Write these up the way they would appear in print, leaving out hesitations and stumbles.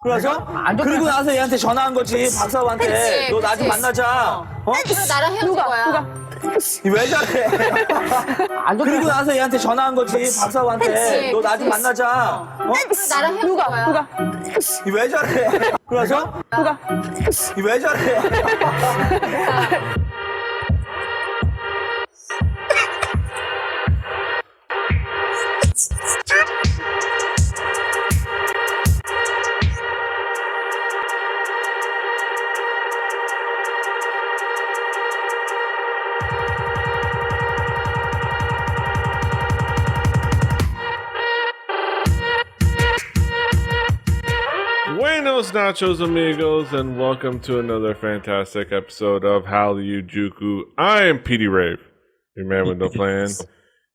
그래서 그리고 나서 얘한테 전화한 거지 박사부한테. 그치, 너 나 좀 그치. 만나자. 그래서 나랑 헤어진 거야. 왜 저래? 그리고 나서 얘한테 전화한 거지 박사부한테. 그치, 너 나 좀 그치. 만나자. 그래서 나랑 헤어진 거야. 왜 저래? 그래서 왜 저래? Buenos nachos, amigos, and welcome to another fantastic episode of Hallyujuku. I am Petey Rave, your man with no plan.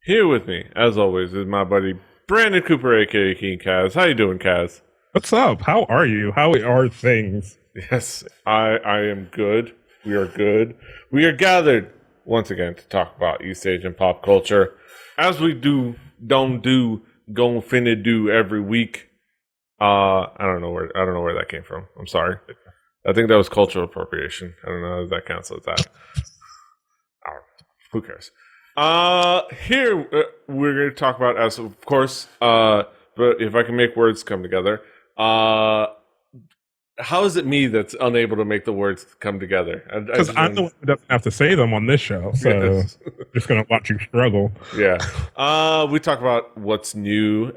Here with me, as always, is my buddy Brandon Cooper, aka King Kaz. How you doing, Kaz? What's up? How are you? How are things? Yes, I am good. We are good. We are gathered once again to talk about East Asian pop culture, as we gon' finna do every week. I don't know where that came from. I'm sorry. I think that was cultural appropriation. I don't know if that counts as that. Who cares? Here we're going to talk about, as of course, but if I can make words come together, how is it me that's unable to make the words come together? Because I'm the one who doesn't have to say them on this show, so Yes. just gonna watch you struggle. Yeah. We talk about what's new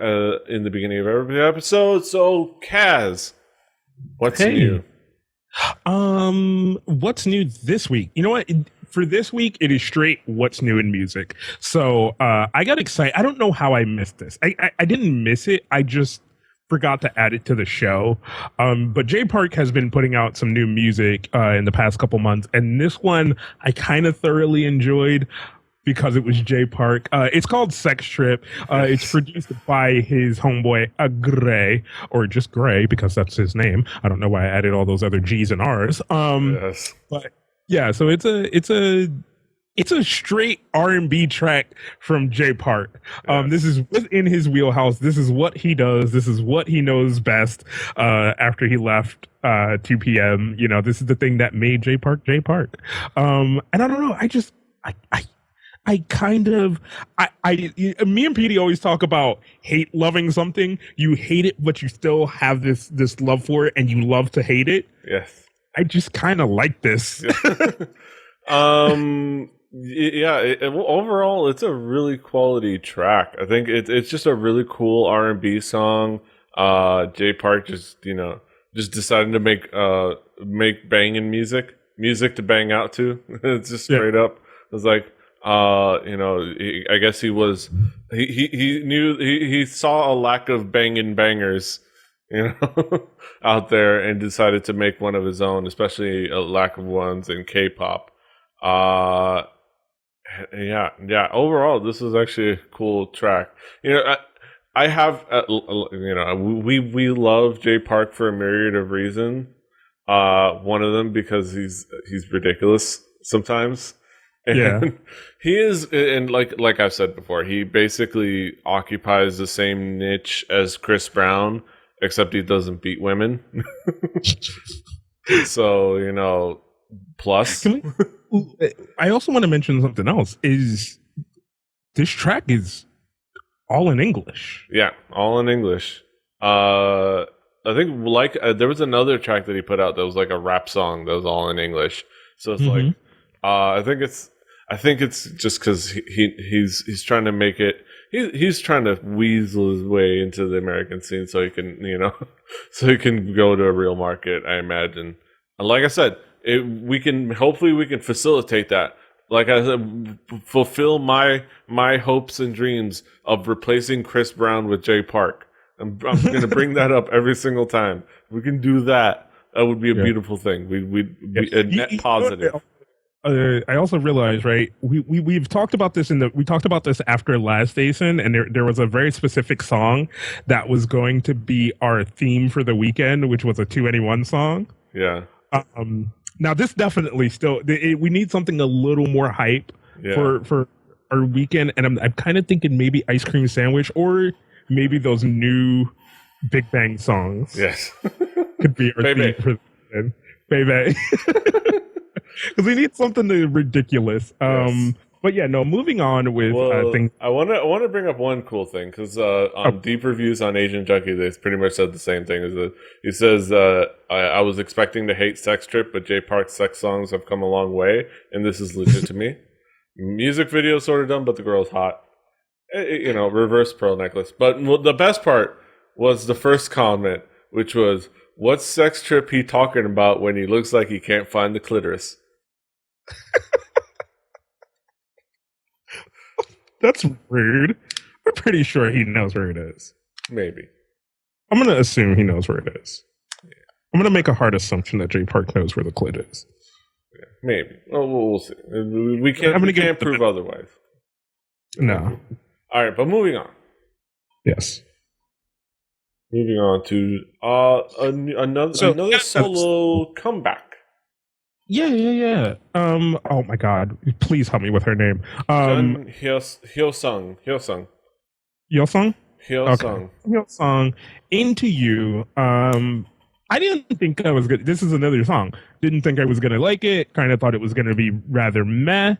in the beginning of every episode. So, Kaz, what's new? What's new this week? You know what? For this week, it is straight what's new in music. So I got excited. I don't know how I missed this. I didn't miss it. I just forgot to add it to the show. But Jay Park has been putting out some new music in the past couple months. And this one I kind of thoroughly enjoyed because it was Jay Park. It's called Sex Trip. It's produced by his homeboy Gray, or just Gray because that's his name. I don't know why I added all those other G's and R's. Yes. But yeah, so it's a straight R&B track from Jay Park. This is within his wheelhouse. This is what he does. This is what he knows best. After he left 2 p.m., you know, this is the thing that made Jay Park Jay Park. And I don't know. Me and Petey always talk about loving something. You hate it, but you still have this love for it, and you love to hate it. Yes. I just kind of like this. Overall, it's a really quality track. I think it's just a really cool R&B song. Jay Park just decided to make banging music to bang out to. It's just straight up. It was like, I guess he knew he saw a lack of banging bangers, out there, and decided to make one of his own, especially a lack of ones in K-pop. Overall, this is actually a cool track. I have, we love Jay Park for a myriad of reasons. One of them because he's ridiculous sometimes. And he is, and like I've said before, he basically occupies the same niche as Chris Brown, except he doesn't beat women. So, plus. I also want to mention something else. Is this track is all in English? Yeah, all in English. I think there was another track that he put out that was like a rap song that was all in English. So it's like, I think it's just because he's trying to make it. He's trying to weasel his way into the American scene so he can go to a real market, I imagine. And like I said, hopefully we can facilitate that. Like I said, fulfill my hopes and dreams of replacing Chris Brown with Jay Park. I'm going to bring that up every single time. We can do that. That would be a beautiful thing. We'd be a net positive. I also realized, right? We've talked about this we talked about this after last season, and there was a very specific song that was going to be our theme for the weekend, which was a 2NE1 song. Yeah. Now this definitely we need something a little more hype for our weekend, and I'm kind of thinking maybe Ice Cream Sandwich or maybe those new Big Bang songs. Yes. could be our Baby. theme for then. Baby. Because we need something ridiculous. Yes. But yeah, no, moving on with things. I want to bring up one cool thing because on deep reviews on Asian Junkie, they pretty much said the same thing. He says I was expecting to hate Sex Trip, but Jay Park's sex songs have come a long way, and this is legit to me. Music video sort of dumb, but the girl's hot. Reverse pearl necklace. But the best part was the first comment, which was, "What's Sex Trip he talking about when he looks like he can't find the clitoris?" That's rude. I'm pretty sure he knows where it is. Maybe. I'm going to assume he knows where it is. Yeah. I'm going to make a hard assumption that Jay Park knows where the clit is. Yeah, maybe. Well, we'll see. We can't prove otherwise. No. All right, but moving on. Yes. Moving on to another solo comeback. Yeah. Oh my God! Please help me with her name. Hyosung. Hyosung. Into You. I didn't think I was good. This is another song. Didn't think I was gonna like it. Kind of thought it was gonna be rather meh.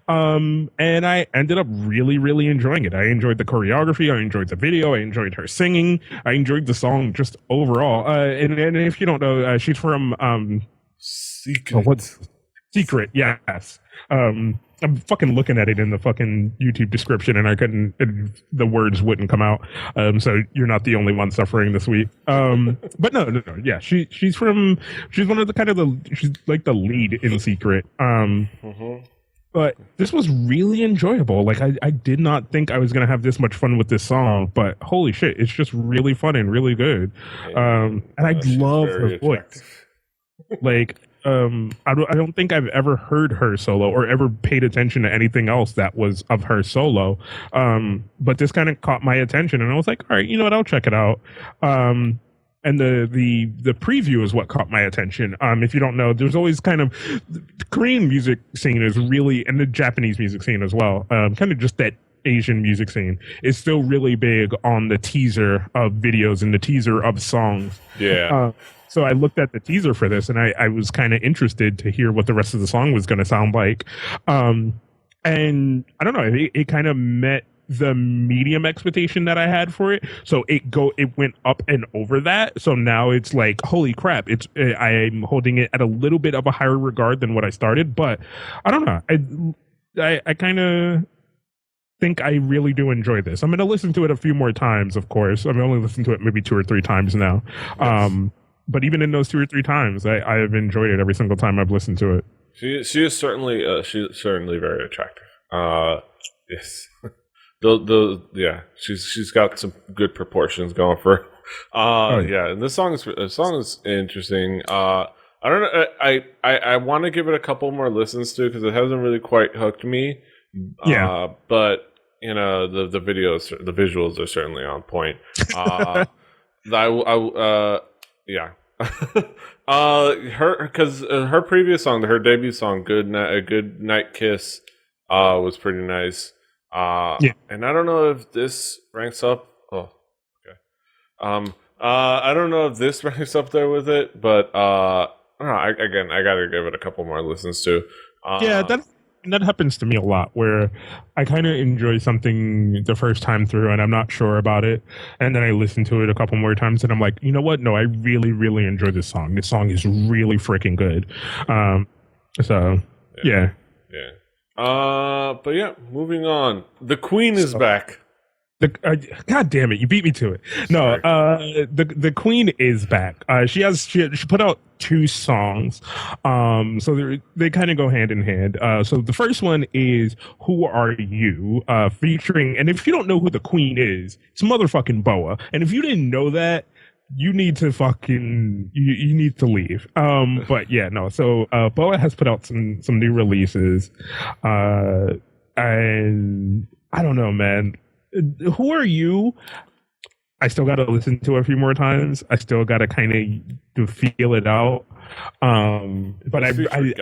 And I ended up really, really enjoying it. I enjoyed the choreography. I enjoyed the video. I enjoyed her singing. I enjoyed the song just overall. And if you don't know, she's from Secret, yes. I'm fucking looking at it in the fucking YouTube description, and the words wouldn't come out. So you're not the only one suffering this week. But no. Yeah, she's one of she's like the lead in Secret. But this was really enjoyable. Like I did not think I was gonna have this much fun with this song, but holy shit, it's just really fun and really good. And I love her voice. Like, I don't think I've ever heard her solo or ever paid attention to anything else that was of her solo. But this kind of caught my attention, and I was like, all right, you know what? I'll check it out. And the preview is what caught my attention. If you don't know, there's always kind of the Korean music scene is really, and the Japanese music scene as well. Kind of just that Asian music scene is still really big on the teaser of videos and the teaser of songs. Yeah. So I looked at the teaser for this, and I was kind of interested to hear what the rest of the song was going to sound like. And I don't know, it kind of met the medium expectation that I had for it. So it went up and over that. So now it's like, holy crap! I'm holding it at a little bit of a higher regard than what I started. But I don't know. I kind of think I really do enjoy this. I'm going to listen to it a few more times, of course. I've only listened to it maybe 2 or 3 times now. Yes. But even in those 2 or 3 times, I have enjoyed it every single time I've listened to it. She is certainly very attractive. Yes, she's got some good proportions going for her. Yeah, and this song is interesting. I don't know. I want to give it a couple more listens to because it hasn't really quite hooked me. Yeah, but the visuals are certainly on point. Yeah. Her previous song, her debut song, "Good Night Kiss," was pretty nice. And I don't know if this ranks up. Oh, okay. I don't know if this ranks up there with it, but I don't know. I gotta give it a couple more listens to. Yeah, that happens to me a lot, where I kind of enjoy something the first time through and I'm not sure about it, and then I listen to it a couple more times and I'm like, you know what? No, I really, really enjoy this song. This song is really freaking good. So yeah. But yeah, moving on. The Queen is back. God damn it, you beat me to it. No, the Queen is back. She put out 2 songs. So they kind of go hand in hand. So the first one is "Who Are You?" Featuring, and if you don't know who the Queen is, it's motherfucking Boa. And if you didn't know that, you need to fucking you need to leave. But yeah, no. So Boa has put out some new releases. And I don't know, man. "Who Are You?" I still got to listen to it a few more times. I still got to kind of feel it out. But I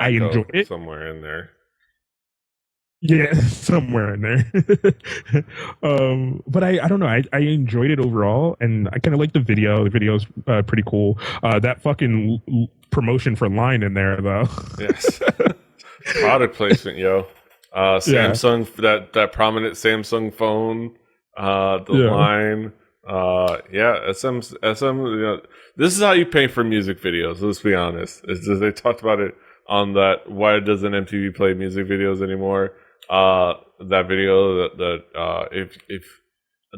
enjoy it somewhere in there. Yeah, somewhere in there. But I don't know. I enjoyed it overall, and I kind of like the video. The video's pretty cool. That fucking promotion for Line in there, though. Yes. Product placement, yo. Samsung, that prominent Samsung phone, Line. SM. You know, this is how you pay for music videos. Let's be honest. They talked about it on that. Why doesn't MTV play music videos anymore? That video if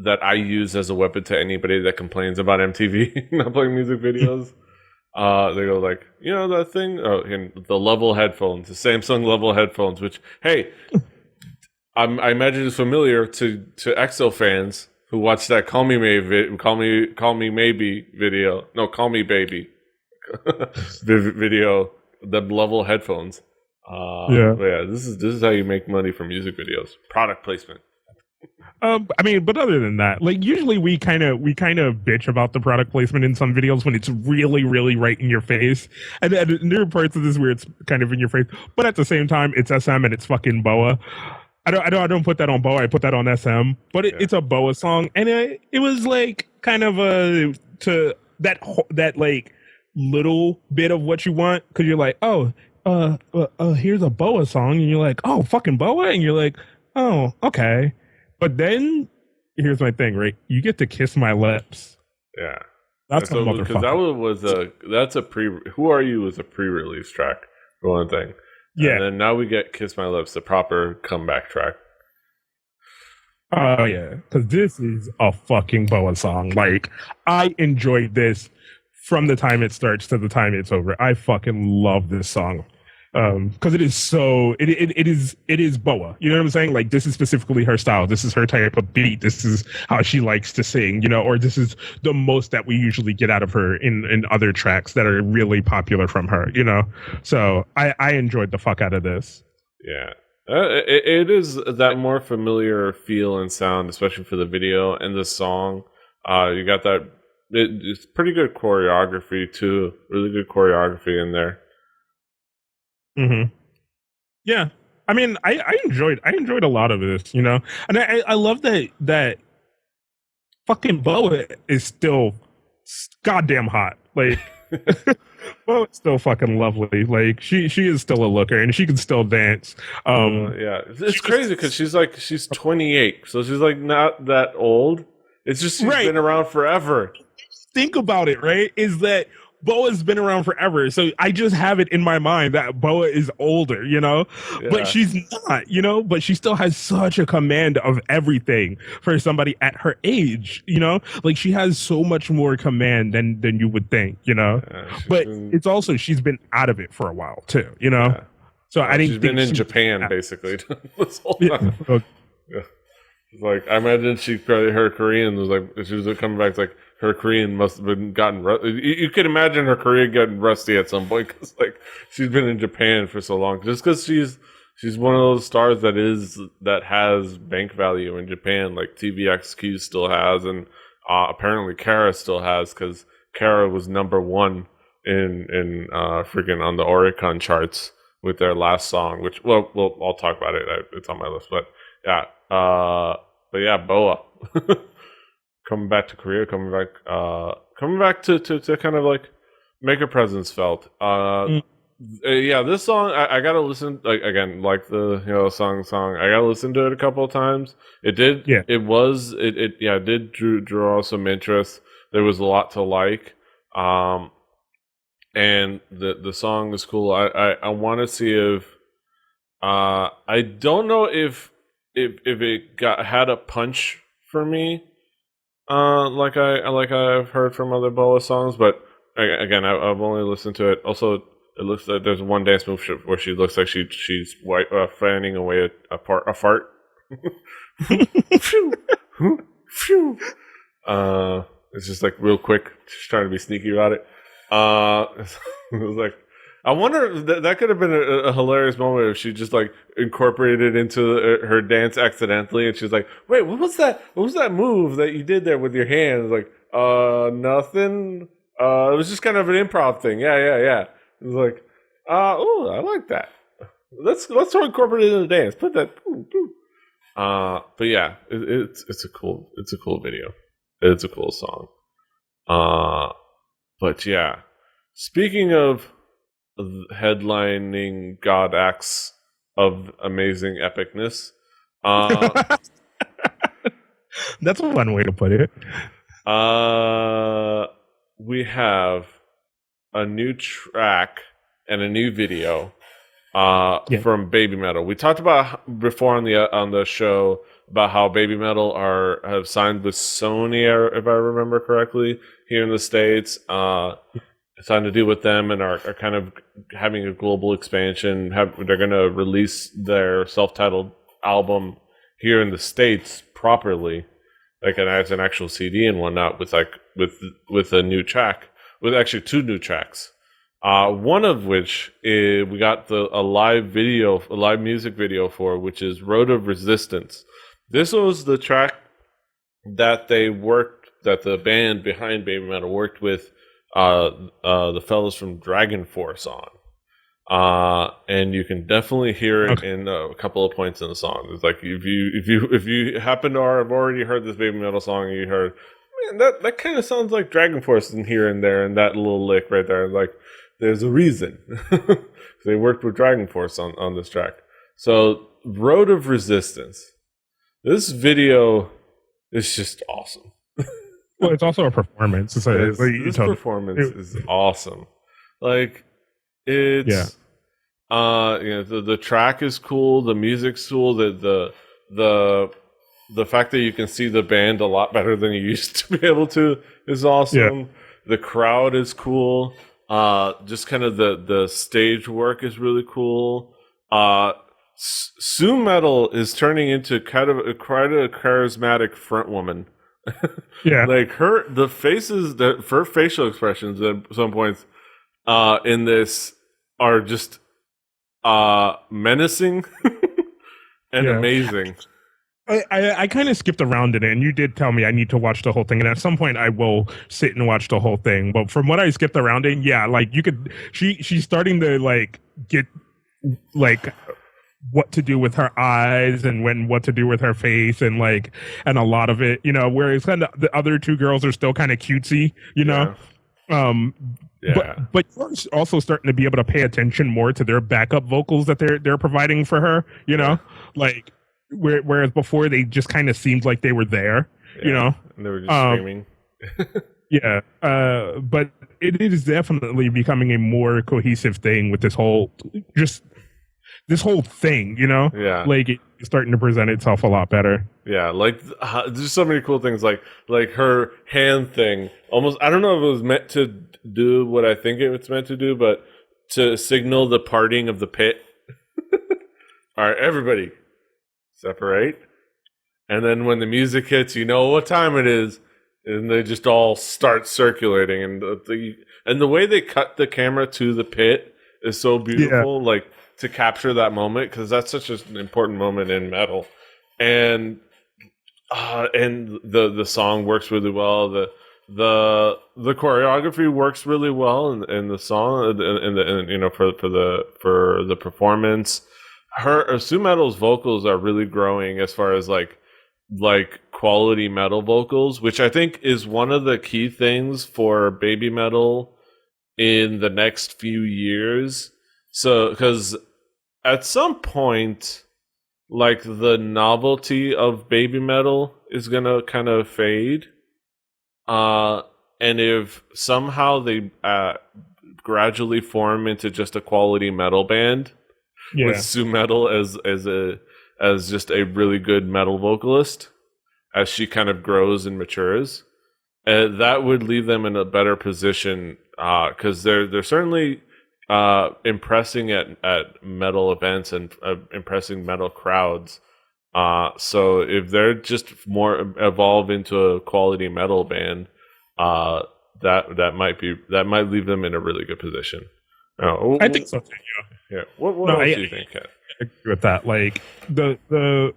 that I use as a weapon to anybody that complains about MTV not playing music videos. They go like, you know that thing? Oh, and the level headphones, the Samsung level headphones, which hey, I imagine is familiar to EXO fans who watched that "Call Me Maybe" video. No, "Call Me Baby" video. The level headphones. This is how you make money from music videos. Product placement. I mean, but other than that, like usually we kind of bitch about the product placement in some videos when it's really, really right in your face, and there are parts of this where it's kind of in your face, but at the same time, it's SM and it's fucking BoA. I don't put that on BoA. I put that on SM, but it's a BoA song, and it was like kind of that like little bit of what you want because you're like, oh, here's a BoA song, and you're like, oh, fucking BoA, and you're like, oh, okay. But then here's my thing, right? You get to Kiss My Lips. Yeah. That's a motherfucker. That's a Who Are You was a pre-release track for one thing. Yeah. And then now we get Kiss My Lips, the proper comeback track. Oh yeah. Because this is a fucking BoA song. Like, I enjoyed this from the time it starts to the time it's over. I fucking love this song. Because it is so it is BoA. You know what I'm saying? Like, this is specifically her style. This is her type of beat. This is how she likes to sing, you know, or this is the most that we usually get out of her in other tracks that are really popular from her, you know. So I enjoyed the fuck out of this. Yeah. It is that more familiar feel and sound, especially for the video and the song. You got that it's pretty good choreography too. Really good choreography in there. Mm-hmm. Yeah, I mean, I enjoyed a lot of this, you know, and I love that fucking BoA is still goddamn hot. Like, BoA is still fucking lovely. Like, she is still a looker, and she can still dance. It's crazy because she's 28, so she's like not that old. It's just she's been around forever. Think about it, right? Is that BoA's been around forever, so I just have it in my mind that BoA is older, you know, but she's not, you know, but she still has such a command of everything for somebody at her age, you know, like she has so much more command than you would think, you know, but it's also she's been out of it for a while too, you know, so I didn't. She's been in Japan basically this whole time. Like, I imagine her Korean was like, she was coming back, it's like her Korean must have been gotten you could imagine her Korean getting rusty at some point because like she's been in Japan for so long, just because she's one of those stars that has bank value in Japan, like TVXQ still has, and apparently Kara still has, because Kara was #1 in freaking on the Oricon charts with their last song, which I'll talk about it. It's on my list, but yeah. But yeah, BoA coming back to Korea, coming back to kind of like make her presence felt. Yeah, this song I gotta listen, like, again, like the, you know, song. I gotta listen to it a couple of times. It did. Yeah. It did draw some interest. There was a lot to like. And the song is cool. I want to see if I don't know if it had a punch for me, like I've heard from other BoA songs, but again, I've only listened to it. Also, it looks like there's one dance move where she looks like she's fanning away a fart. It's just like real quick. She's trying to be sneaky about it. It was like, I wonder that could have been a hilarious moment if she just like incorporated it into her dance accidentally, and she's like, "Wait, what was that? What was that move that you did there with your hands?" Like, nothing. It was just kind of an improv thing. Yeah. It was like, I like that. Let's incorporate it in the dance. Put that. But yeah, it's a cool video. It's a cool song. But yeah, speaking of headlining God acts of amazing epicness, that's a fun way to put it. We have a new track and a new video from BABYMETAL. We talked about before on the show about how BABYMETAL have signed with Sony, if I remember correctly, here in the States. Signed to do with them and are kind of having a global expansion. They're going to release their self-titled album here in the States properly, like as an actual CD and whatnot, with a new track, with actually 2 new tracks. One of which we got a live music video for, which is Road of Resistance. This was the track that the band behind BABYMETAL worked with the fellas from Dragon Force on. And you can definitely hear it in a couple of points in the song. It's like if you happen to have already heard this BABYMETAL song and you heard, man, that kind of sounds like Dragon Force in here and there, and that little lick right there, like there's a reason. They worked with Dragon Force on this track. So Road of Resistance. This video is just awesome. Well, it's also a performance. This performance is awesome. Like it's the track is cool, the music's cool, the fact that you can see the band a lot better than you used to be able to is awesome. Yeah. The crowd is cool. Just kind of the stage work is really cool. Sue Metal is turning into quite a charismatic front woman. Yeah, like her facial expressions at some points in this are just menacing and amazing. I kind of skipped around in it, and you did tell me I need to watch the whole thing, and at some point I will sit and watch the whole thing. But from what I skipped around in, like you could, she's starting to like get like what to do with her eyes and what to do with her face and a lot of it, whereas kind of the other 2 girls are still kind of cutesy, but you're also starting to be able to pay attention more to their backup vocals that they're providing for her, like whereas before they just kind of seemed like they were there, and they were just screaming. But it is definitely becoming a more cohesive thing with this whole thing, Yeah. like it's starting to present itself a lot better. Yeah, like there's so many cool things, like her hand thing. Almost, I don't know if it was meant to do what I think it's meant to do, but to signal the parting of the pit. All right, everybody, separate. And then when the music hits, you know what time it is, and they just all start circulating. And the way they cut the camera to the pit is so beautiful. Like, to capture that moment, because that's such an important moment in metal, and the song works really well. The choreography works really well in the song, and for the performance. Sue Metal's vocals are really growing as far as like quality metal vocals, which I think is one of the key things for BABYMETAL in the next few years. So, because at some point, like, the novelty of BABYMETAL is gonna kind of fade. And if somehow they gradually form into just a quality metal band with Sue Metal as just a really good metal vocalist, as she kind of grows and matures, that would leave them in a better position, because they're certainly impressing at metal events and impressing metal crowds. So if they're just more evolve into a quality metal band, that might leave them in a really good position. I think so too. Yeah. What else do you think, Kat? I agree with that. Like the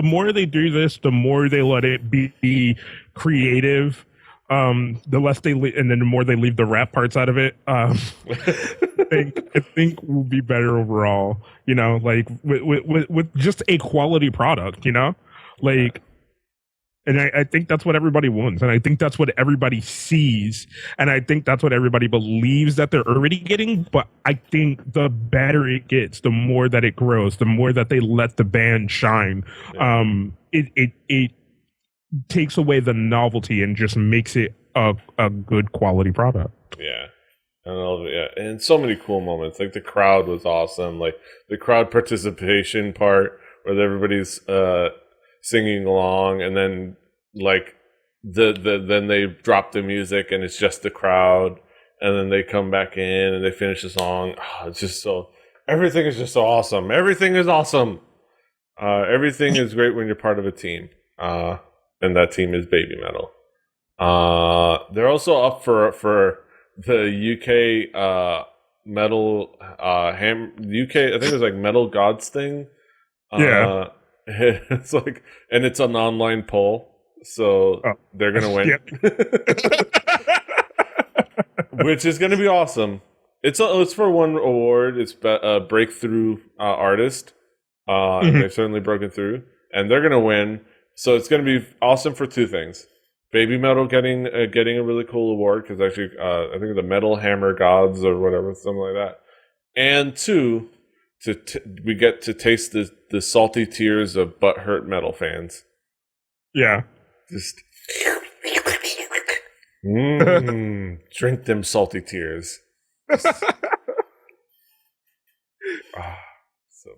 more they do this, the more they let it be creative. The less and then the more they leave the rap parts out of it. I think will be better overall. Like with just a quality product. Like. And I think that's what everybody wants. And I think that's what everybody sees. And I think that's what everybody believes that they're already getting. But I think the better it gets, the more that it grows, the more that they let the band shine. It takes away the novelty and just makes it a good quality product. Yeah. And so many cool moments. Like the crowd was awesome. Like the crowd participation part where everybody's singing along, and then like then they drop the music and it's just the crowd, and then they come back in and they finish the song. It's just everything is just so awesome. Everything is awesome. Everything is great when you're part of a team, and that team is Baby Metal. They're also up for the UK metal UK. I think it was like Metal Gods thing. Yeah. It's like, and it's an online poll, so they're gonna win, which is gonna be awesome. It's for one award. It's breakthrough artist, and they've certainly broken through, and they're gonna win. So it's gonna be awesome for two things: Baby Metal getting a really cool award, because actually, I think the Metal Hammer Gods or whatever, something like that, and two. We get to taste the salty tears of butthurt metal fans. Yeah. Just drink them salty tears. So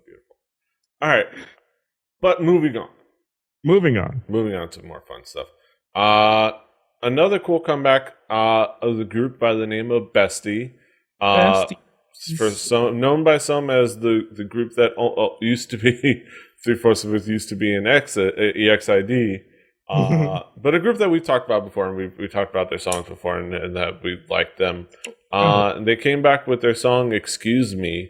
beautiful. All right. But moving on to more fun stuff. Another cool comeback of the group by the name of Bestie. For some, known by some as the group that used to be 3/4 of it used to be in EXID, but a group that we've talked about before, and we talked about their songs before, and that we liked them. And they came back with their song "Excuse Me,"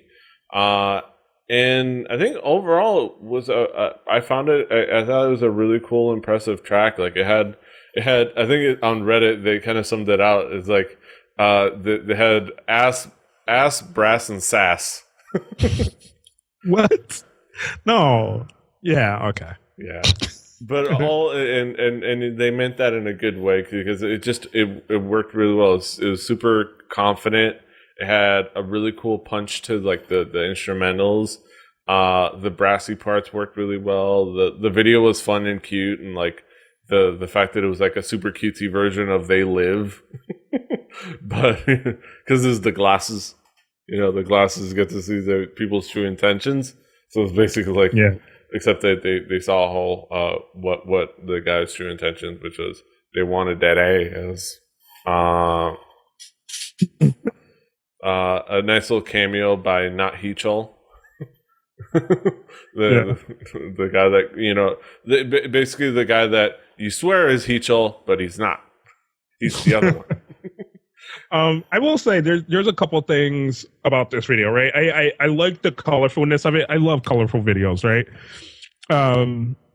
and I think overall it was I thought it was a really cool, impressive track. Like it had I think on Reddit they kind of summed it out. It's like they had ass, brass, and sass. What? No. Yeah. Okay. Yeah. But all and they meant that in a good way, because it worked really well. It was super confident. It had a really cool punch to like the instrumentals. The brassy parts worked really well. The video was fun and cute, and like the fact that it was like a super cutesy version of They Live. But because there's the glasses, the glasses get to see the people's true intentions. So it's basically like, except that they saw a whole what the guy's true intentions, which was they wanted that as a nice little cameo by Not Heechul. The guy that basically the guy that you swear is Heechul, but he's not. He's the other one. I will say there's a couple things about this video, right? I like the colorfulness of it. I love colorful videos, right?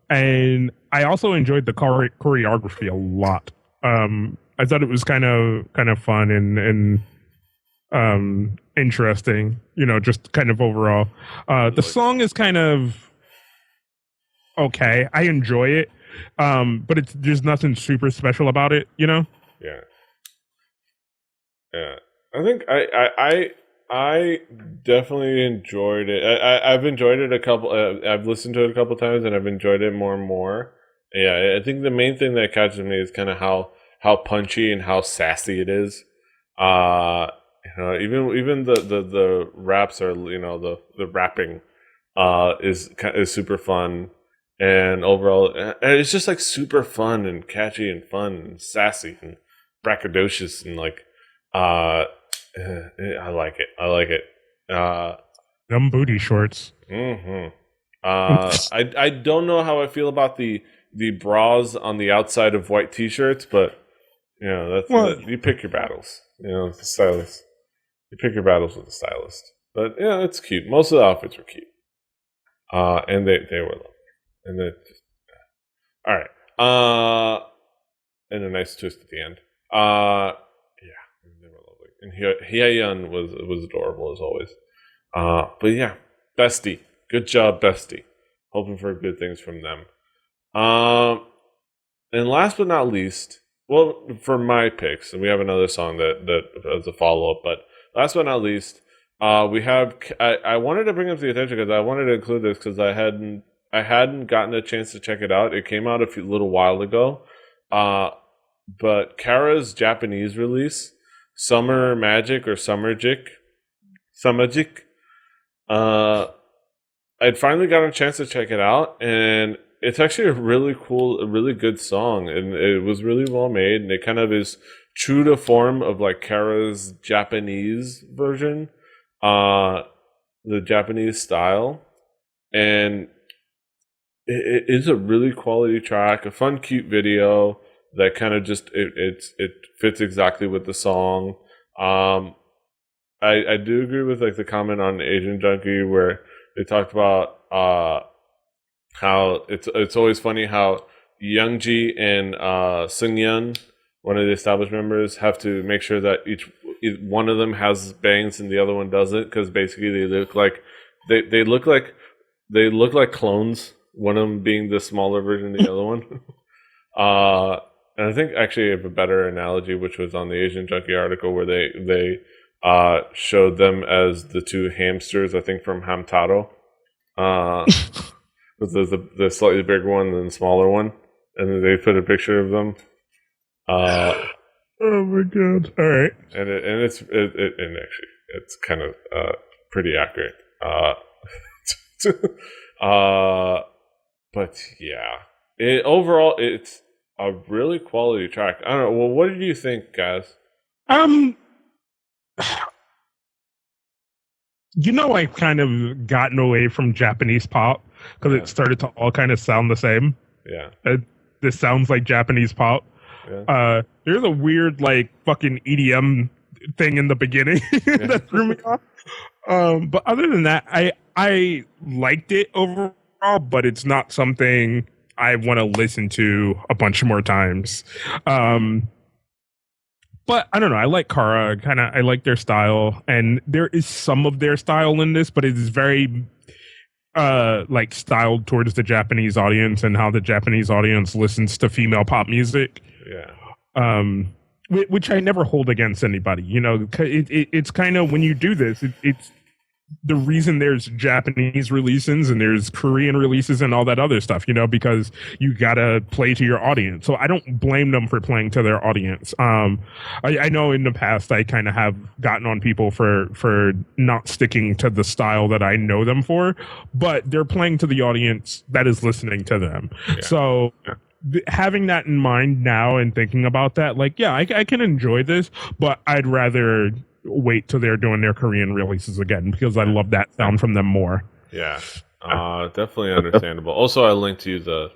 And I also enjoyed the choreography a lot. I thought it was kind of fun and interesting, just kind of overall. The song is kind of okay. I enjoy it. But there's nothing super special about it, Yeah. Yeah, I think I definitely enjoyed it. I've enjoyed it a couple. I've listened to it a couple times, and I've enjoyed it more and more. Yeah, I think the main thing that catches me is kind of how punchy and how sassy it is. Even the raps are the rapping is super fun, and overall it's just like super fun and catchy and fun and sassy and braggadocious and like. I like it. Them booty shorts. I don't know how I feel about the bras on the outside of white t-shirts, but you pick your battles. The stylist. You pick your battles with the stylist. But it's cute. Most of the outfits were cute. And they were lovely. And then all right. And a nice twist at the end. Yeah, they were lovely. And Hyeyun was adorable as always. But yeah, Bestie, good job, Bestie. Hoping for good things from them. And last but not least, well, for my picks, and we have another song that as a follow up, but last but not least, we have. I wanted to bring up the attention because I wanted to include this because I hadn't gotten a chance to check it out. It came out a little while ago. But Kara's Japanese release, Summer Magic or Summerjik, I'd finally got a chance to check it out, and it's actually a really good song, and it was really well made, and it kind of is true to form of like Kara's Japanese version, the Japanese style, and it is a really quality track, a fun, cute video that kind of just it fits exactly with the song. I do agree with like the comment on Asian Junkie where they talked about how it's always funny how Youngji and Seungyeon, one of the established members, have to make sure that each one of them has bangs and the other one doesn't, because basically they look like clones. One of them being the smaller version of the other one. And I think actually I have a better analogy, which was on the Asian Junkie article where they showed them as the two hamsters, I think from Hamtaro. With the slightly bigger one and the smaller one. And then they put a picture of them. Oh my god. Alright. And actually it's kind of pretty accurate. But yeah. Overall it's a really quality track. I don't know. Well, what did you think, guys? I've kind of gotten away from Japanese pop because it started to all kind of sound the same. Yeah. This sounds like Japanese pop. Yeah. There's a weird, like, fucking EDM thing in the beginning that threw me off. But other than that, I liked it overall, but it's not something I want to listen to a bunch more times. But I don't know. I like Kara. I like their style, and there is some of their style in this, but it is very like styled towards the Japanese audience and how the Japanese audience listens to female pop music. Yeah. Which I never hold against anybody. It's kind of when you do this, it's the reason there's Japanese releases and there's Korean releases and all that other stuff, because you gotta play to your audience. So I don't blame them for playing to their audience. I know in the past I kind of have gotten on people for not sticking to the style that I know them for, but they're playing to the audience that is listening to them. Yeah. So having that in mind now and thinking about that, like, yeah, I can enjoy this, but I'd rather wait till they're doing their Korean releases again because I love that sound from them more. Yeah, definitely understandable. Also, I linked to you the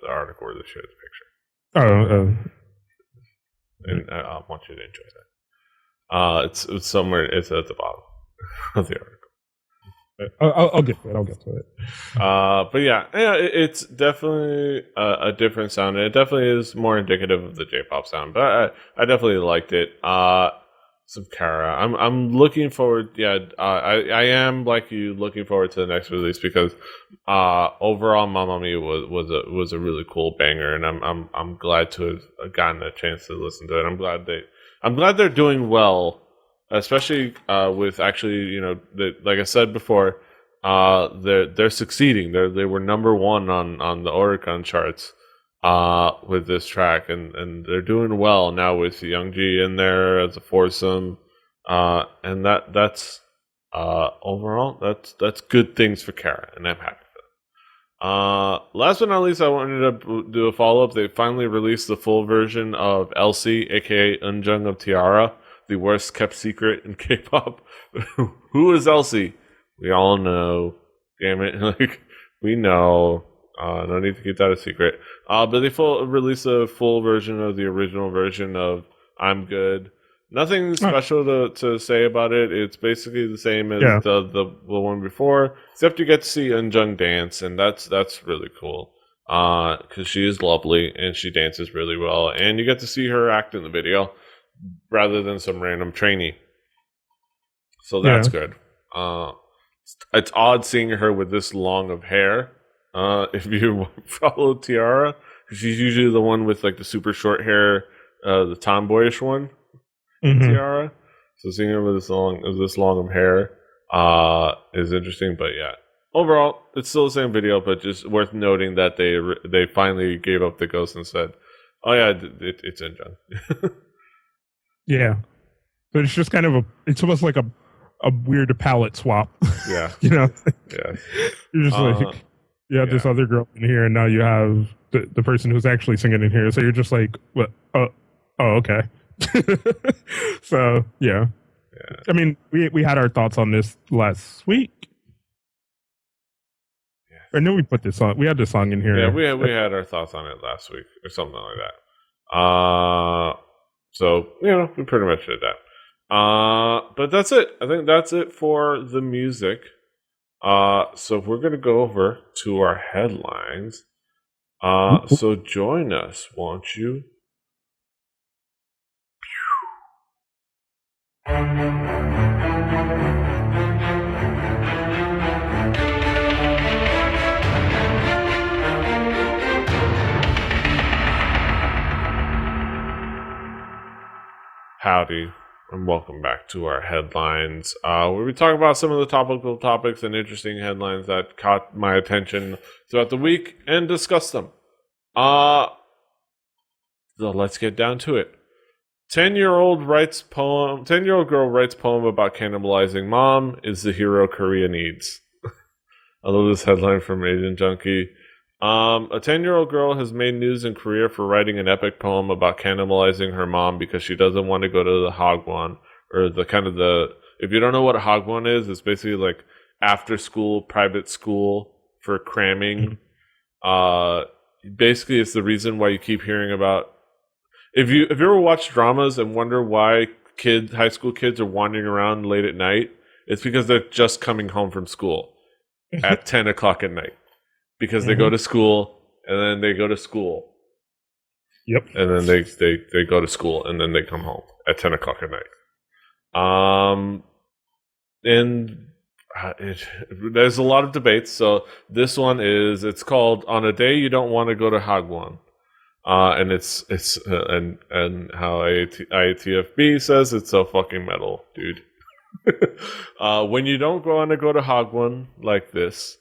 article where they showed the picture. And I want you to enjoy that. It's somewhere. It's at the bottom of the article. I'll get to it. I'll get to it. But yeah, it's definitely a different sound. And it definitely is more indicative of the J-pop sound. But I definitely liked it. Some Kara. I'm looking forward. Yeah, I am like you, looking forward to the next release because overall, Mamma Mia was a really cool banger, and I'm glad to have gotten a chance to listen to it. I'm glad they're doing well, especially with actually like I said before, they're succeeding. They were number one on the Oricon charts. With this track, and they're doing well now with Youngji in there as a foursome, and that's overall that's good things for Kara, and I'm happy for that. Last but not least, I wanted to do a follow up. They finally released the full version of Elsie, aka Eunjung of T-ara, the worst kept secret in K-pop. Who is Elsie? We all know. Damn it! Like we know. No need to keep that a secret. But they released a full version of the original version of I'm Good. Nothing special to say about it. It's basically the same as the one before, except you get to see Eunjung dance, and that's really cool. because she is lovely and she dances really well, and you get to see her act in the video rather than some random trainee. So that's good. It's odd seeing her with this long of hair. If you follow T-ara, she's usually the one with like the super short hair, the tomboyish one. T-ara. So seeing her with this long of hair is interesting. But yeah, overall, it's still the same video, but just worth noting that they finally gave up the ghost and said, "Oh yeah, it's Injun." Yeah, but it's just kind of it's almost like a weird palette swap. Yeah, Yeah, you're just this yeah. other girl in here, and now you have the person who's actually singing in here. So you're just like, what? Oh, okay. So yeah. I mean, we had our thoughts on this last week. I know we put this on. We had this song in here. Yeah, we had our thoughts on it last week or something like that. So we pretty much did that. But that's it. I think that's it for the music. So we're gonna go over to our headlines. So join us, won't you? Howdy, and welcome back to our headlines, where we talk about some of the topical topics and interesting headlines that caught my attention throughout the week and discuss them. So let's get down to it. 10-year-old girl writes poem about cannibalizing mom. Is the hero Korea needs. I love this headline from Asian Junkie. A 10-year-old girl has made news in Korea for writing an epic poem about cannibalizing her mom because she doesn't want to go to the hagwon, or if you don't know what a hagwon is, it's basically like after school private school for cramming. Basically, it's the reason why you keep hearing about. If you ever watch dramas and wonder why high school kids are wandering around late at night, it's because they're just coming home from school at 10 o'clock at night. Because they go to school, and then they go to school. Yep. And then they go to school, and then they come home at 10 o'clock at night. There's a lot of debates. So this one it's called "On a Day You Don't Want to Go to Hagwon," and it's how IATFB says it's so fucking metal, dude. When you don't want to go to Hagwon like this.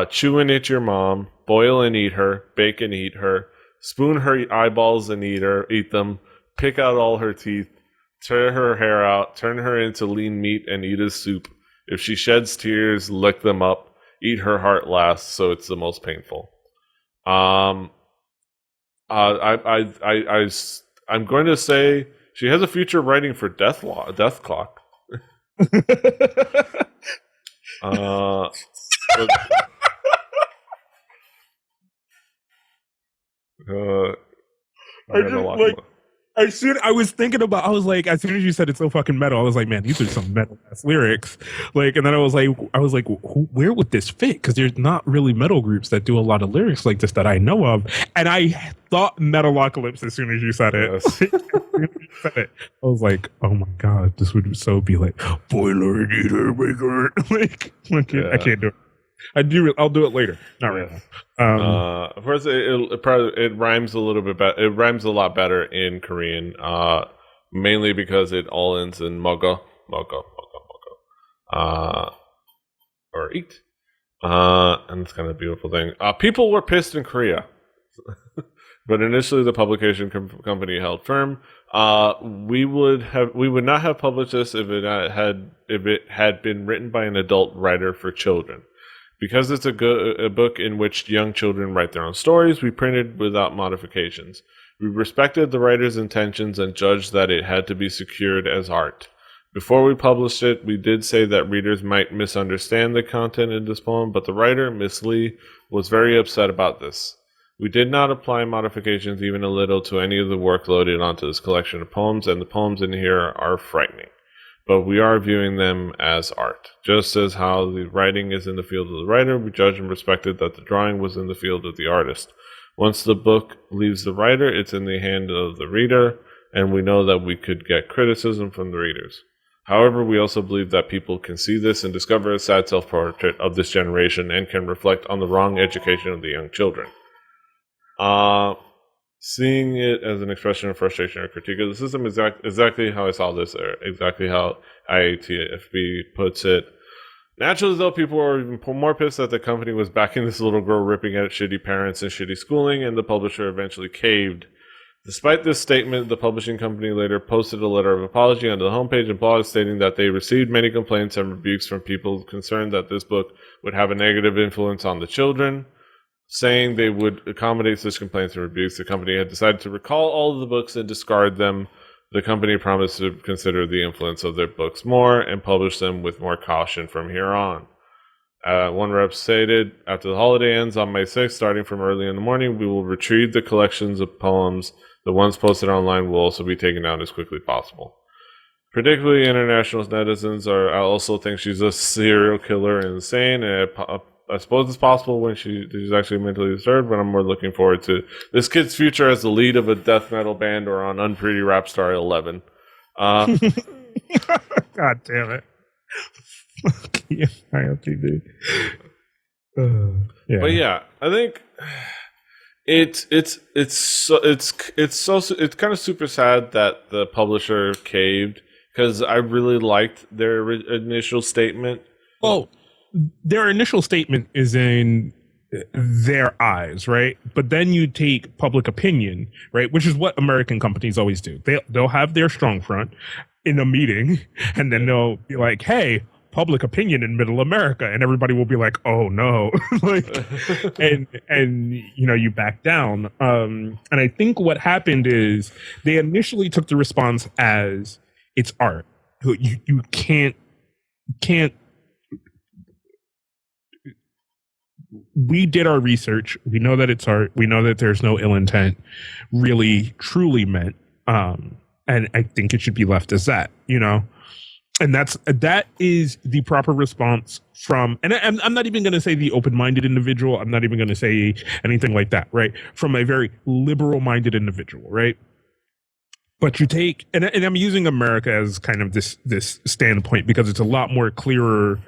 Chew and eat your mom, boil and eat her, bake and eat her, spoon her eyeballs and eat them, pick out all her teeth, tear her hair out, turn her into lean meat and eat as soup. If she sheds tears, lick them up, eat her heart last, so it's the most painful. I'm going to say she has a future writing for Death Clock. I was thinking about. I was like, as soon as you said it's so fucking metal, I was like, man, these are some metal ass lyrics. Like, and then I was like, where would this fit? Because there's not really metal groups that do a lot of lyrics like this that I know of. And I thought Metalocalypse as soon as you said it. Yes. I was like, oh my god, this would so be like boiler and eater maker. I can't do it. I'll do it later. Not right now. Of course, it rhymes a little bit better. It rhymes a lot better in Korean, mainly because it all ends in mogo, or eat, and it's kind of a beautiful thing. People were pissed in Korea, but initially the publication company held firm. We would not have published this if it had been written by an adult writer for children. Because it's a book in which young children write their own stories, we printed without modifications. We respected the writer's intentions and judged that it had to be secured as art. Before we published it, we did say that readers might misunderstand the content in this poem, but the writer, Miss Lee, was very upset about this. We did not apply modifications even a little to any of the work loaded onto this collection of poems, and the poems in here are frightening. but we are viewing them as art. Just as how the writing is in the field of the writer, we judge and respect it that the drawing was in the field of the artist. Once the book leaves the writer, it's in the hand of the reader, and we know that we could get criticism from the readers. However, we also believe that people can see this and discover a sad self-portrait of this generation and can reflect on the wrong education of the young children. Seeing it as an expression of frustration or critique of the system is exactly how I saw this, or exactly how IATFB puts it. Naturally, though, people are even more pissed that the company was backing this little girl ripping at shitty parents and shitty schooling, and the publisher eventually caved. Despite this statement, the publishing company later posted a letter of apology on the homepage and blog stating that they received many complaints and rebukes from people concerned that this book would have a negative influence on the children. Saying they would accommodate such complaints and rebukes, the company had decided to recall all of the books and discard them. The company promised to consider the influence of their books more and publish them with more caution from here on. One rep stated, after the holiday ends on May 6th, starting from early in the morning, we will retrieve the collections of poems. The ones posted online will also be taken down as quickly as possible. Particularly international netizens also think she's a serial killer and insane, and I suppose it's possible when she's actually mentally disturbed, but I'm more looking forward to this kid's future as the lead of a death metal band or on Unpretty Rap Star 11. God damn it. Yeah, ILTV. Yeah. But yeah, I think it's kind of super sad that the publisher caved, because I really liked their initial statement. Well, their initial statement is in their eyes, right? But then you take public opinion, right? Which is what American companies always do. They'll have their strong front in a meeting, and then they'll be like, hey, public opinion in middle America, and everybody will be like, oh no. and you back down. And I think what happened is they initially took the response as it's art. You can't we did our research. We know that it's art. We know that there's no ill intent really truly meant. And I think it should be left as that, and that is the proper response from, and I'm not even going to say the open-minded individual. I'm not even going to say anything like that, right? From a very liberal-minded individual, right? But you take, and I'm using America as kind of this standpoint because it's a lot more clearer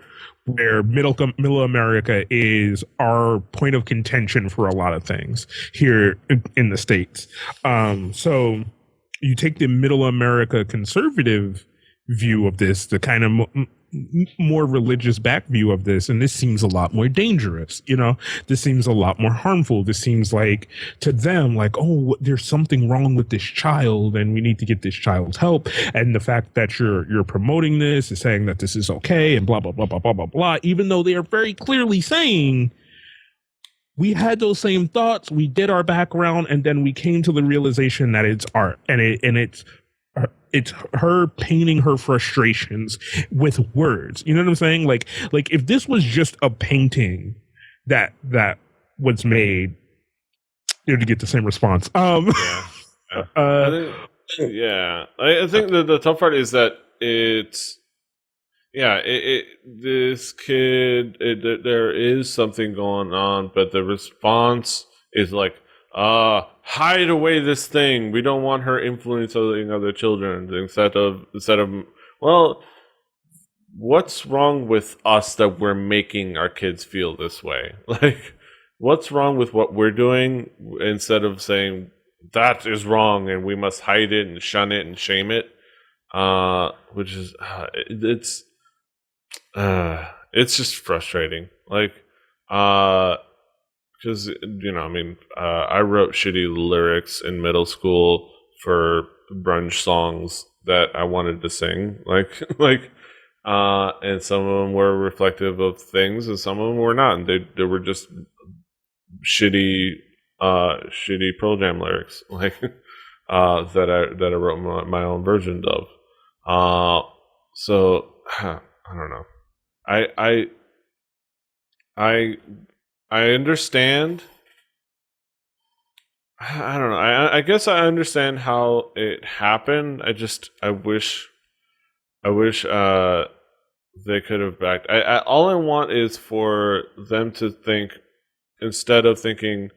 where middle America is our point of contention for a lot of things here in the States. So you take the middle America conservative view of this, the kind of more religious back view of this, and this seems a lot more dangerous. This seems a lot more harmful. This seems like to them like, oh, there's something wrong with this child and we need to get this child's help. And the fact that you're promoting this is saying that this is okay and blah blah blah blah blah blah blah, even though they are very clearly saying we had those same thoughts, we did our background, and then we came to the realization that it's art, and it's her painting her frustrations with words. You know what I'm saying? Like if this was just a painting that was made, to get the same response. I think the tough part is that this kid, there is something going on, but the response is like, hide away this thing. We don't want her influencing other children. Instead of, well, what's wrong with us that we're making our kids feel this way? Like, what's wrong with what we're doing, instead of saying that is wrong and we must hide it and shun it and shame it? Which is, it's just frustrating. Like, because, I wrote shitty lyrics in middle school for brunch songs that I wanted to sing, and some of them were reflective of things, and some of them were not. And they were just shitty Pearl Jam lyrics, that I wrote my own versions of. So I don't know. I understand. I don't know. I guess I understand how it happened. I wish I wish they could have backed. All I want is for them to think, instead of thinking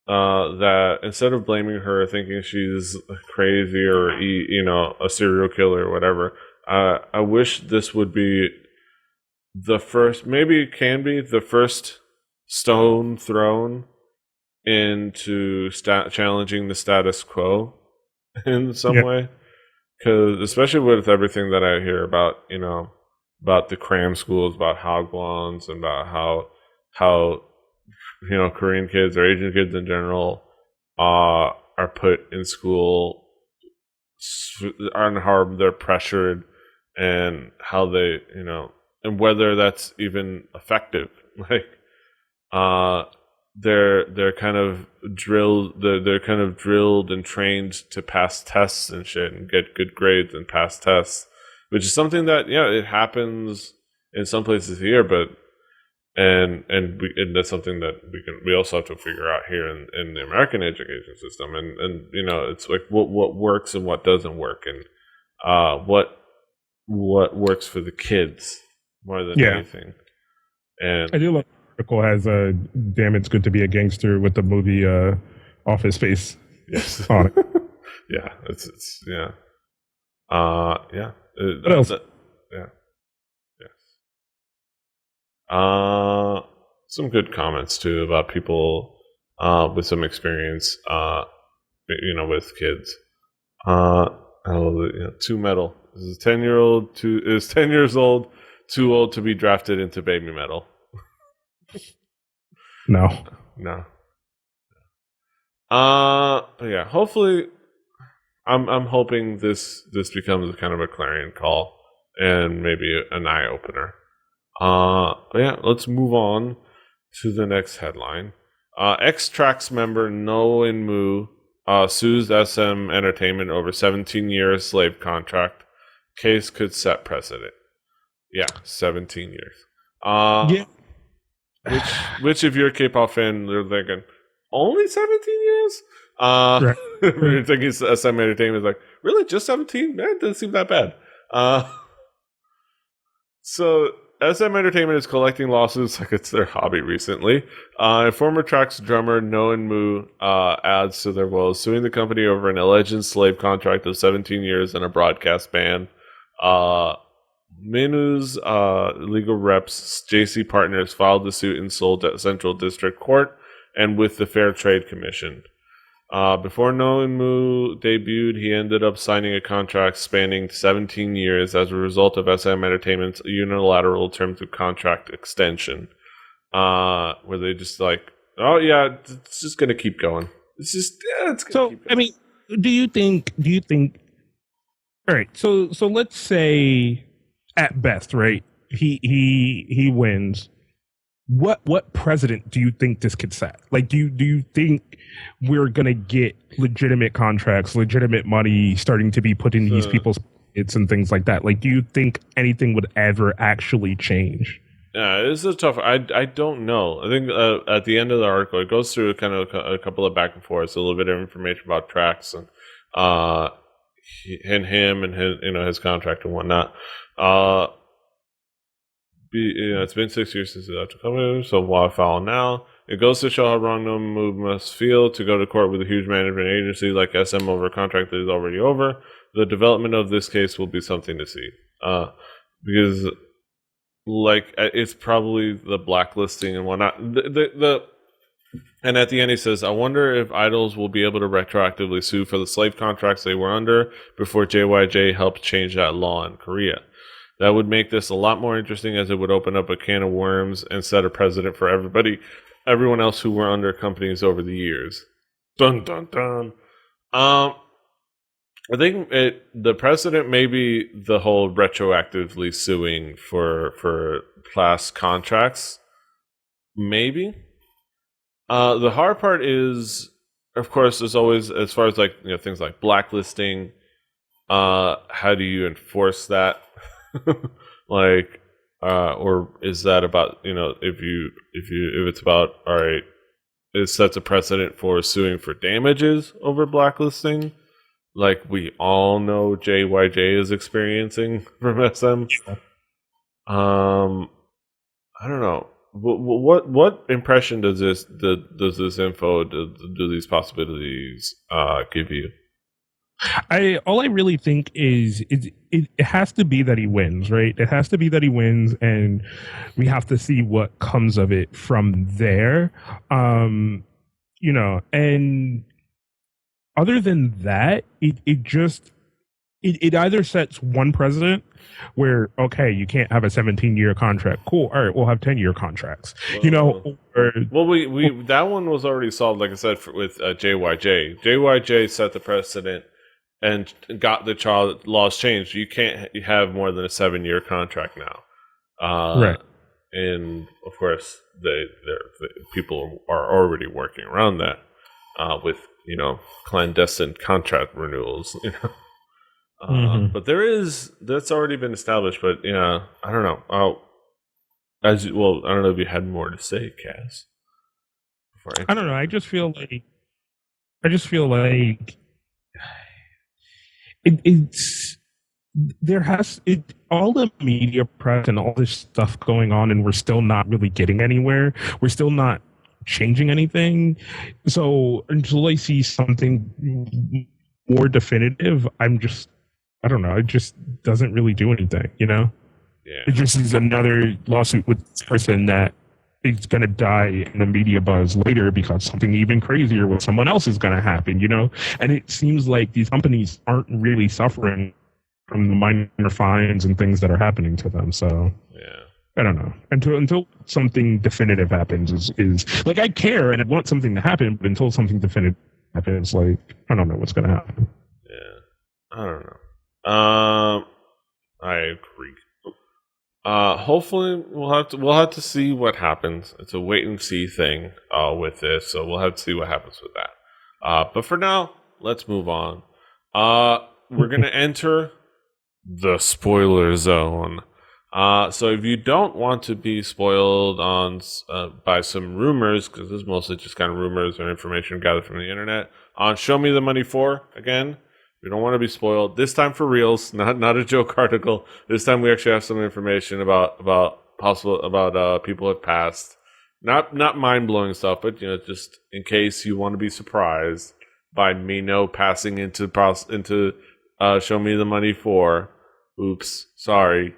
instead of blaming her, thinking she's crazy or a serial killer or whatever. I wish this would be the first, maybe it can be the first stone thrown into challenging the status quo in some way. Because especially with everything that I hear about, about the cram schools, about hagwons, and about how Korean kids or Asian kids in general are put in school, and how they're pressured, and how they, and whether that's even effective. Like, they're kind of drilled. They're kind of drilled and trained to pass tests and shit, and get good grades and pass tests, which is something that it happens in some places here, but and that's something that we also have to figure out here in the American education system, and it's like what works and what doesn't work, and what works for the kids more than anything. And I do like the article has damn, it's good to be a gangster with the movie Office Space. Yes. On it. Yeah, it's yeah. Yeah. What else? Yeah. Some good comments too about people with some experience, with kids. Too metal. This is 10-year-old. Is 10 years old. Too old to be drafted into baby metal. No. Yeah. Hopefully, I'm hoping this becomes kind of a clarion call and maybe an eye opener. Let's move on to the next headline. X-Trax member No In-moo sues SM Entertainment over 17-year slave contract. Case could set precedent. Yeah, 17 years. Which if you're a K-pop fan, they're thinking, only 17 years? Right. You're thinking SM Entertainment is like, really, just 17? Man, it doesn't seem that bad. So SM Entertainment is collecting lawsuits like it's their hobby recently. Former Trax drummer No In-moo adds to their woes, suing the company over an alleged slave contract of 17 years and a broadcast ban. Minu's legal reps, JC Partners, filed the suit in Seoul Central District Court and with the Fair Trade Commission. Before No In-moo debuted, he ended up signing a contract spanning 17 years as a result of SM Entertainment's unilateral terms of contract extension, where they just like, oh yeah, it's just gonna keep going. It's just it's gonna keep going. I mean, do you think? All right, so let's say at best, right? He wins. What precedent do you think this could set? Like, do you think we're gonna get legitimate contracts, legitimate money starting to be put in these people's pockets and things like that? Like, do you think anything would ever actually change? Yeah, this is tough. I don't know. I think at the end of the article, it goes through kind of a couple of back and forths, a little bit of information about Trax and him and his contract and whatnot. It's been 6 years since he left the company, so why file now? It goes to show how wrong No In-moo must feel to go to court with a huge management agency like SM over a contract that is already over. The development of this case will be something to see. Because, it's probably the blacklisting and whatnot. And at the end he says, I wonder if idols will be able to retroactively sue for the slave contracts they were under before JYJ helped change that law in Korea. That would make this a lot more interesting, as it would open up a can of worms and set a precedent for everyone else who were under companies over the years. Dun dun dun. I think the precedent may be the whole retroactively suing for past contracts. Maybe. The hard part is, of course, as always, as far as things like blacklisting. How do you enforce that? Or is that about, if it's about, all right, it sets a precedent for suing for damages over blacklisting, like we all know JYJ is experiencing from SM. I don't know. What impression does this info do these possibilities give you? All I really think is it has to be that he wins, right? It has to be that he wins, and we have to see what comes of it from there. You know, and other than that, it either sets one precedent where, okay, you can't have a 17-year contract. Cool. All right, we'll have 10-year contracts. You know, we that one was already solved, like I said, with JYJ. JYJ set the precedent and got the child laws changed. You can't have more than a 7-year contract now. Right. And of course, the people are already working around that with, you know, clandestine contract renewals. You know. But that's already been established. But yeah, I don't know. I don't know if you had more to say, Cass. I don't know. I just feel like it's all the media press and all this stuff going on, and we're still not really getting anywhere. We're still not changing anything. So until I see something more definitive, I don't know. It just doesn't really do anything, you know? Yeah. It just is another lawsuit with this person that is going to die in the media buzz later because something even crazier with someone else is going to happen, you know? And it seems like these companies aren't really suffering from the minor fines and things that are happening to them. So, yeah. I don't know. Until something definitive happens is like, I care and I want something to happen, but until something definitive happens, like, I don't know what's going to happen. Yeah. I don't know. I agree. Hopefully we'll have to see what happens. It's a wait and see thing with this, so we'll have to see what happens with that. But for now, let's move on. We're gonna enter the spoiler zone. So if you don't want to be spoiled on by some rumors, because this is mostly just kind of rumors or information gathered from the internet, on Show Me the Money 4 again. We don't want to be spoiled. This time for reals, not a joke article. This time we actually have some information about people who have passed. Not mind blowing stuff, but you know, just in case you want to be surprised by Mino passing into Show Me the Money 4. Oops, sorry.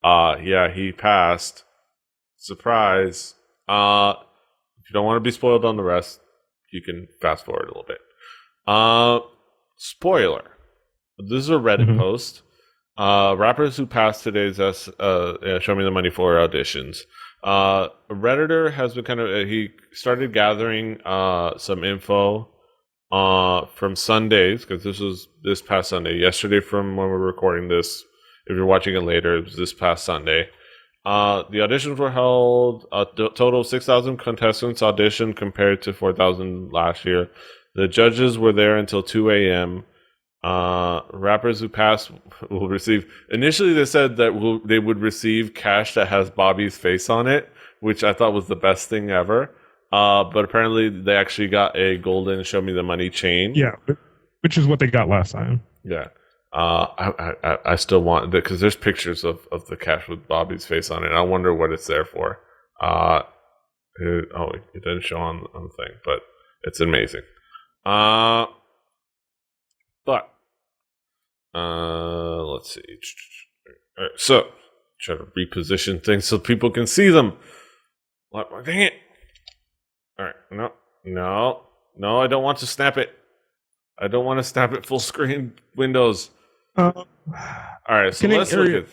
Yeah, he passed. Surprise. If you don't want to be spoiled on the rest, you can fast forward a little bit. Spoiler. This is a Reddit post. Rappers who passed today's Show Me the Money 4 auditions. A Redditor has been he started gathering some info from Sundays, because this was this past Sunday. Yesterday from when we're recording this. If you're watching it later, it was this past Sunday. The auditions were held, a total of 6,000 contestants auditioned compared to 4,000 last year. The judges were there until 2 a.m. Rappers who passed will receive... Initially, they said that they would receive cash that has Bobby's face on it, which I thought was the best thing ever. But apparently, they actually got a golden Show Me the Money chain. Yeah, which is what they got last time. Yeah. I still want... Because there's pictures of the cash with Bobby's face on it. I wonder what it's there for. It didn't show on the thing, but it's amazing. But let's see. All right, so try to reposition things so people can see them. What? Dang it! All right, no, I don't want to snap it. I don't want to snap it full screen Windows. All right, so let's look at.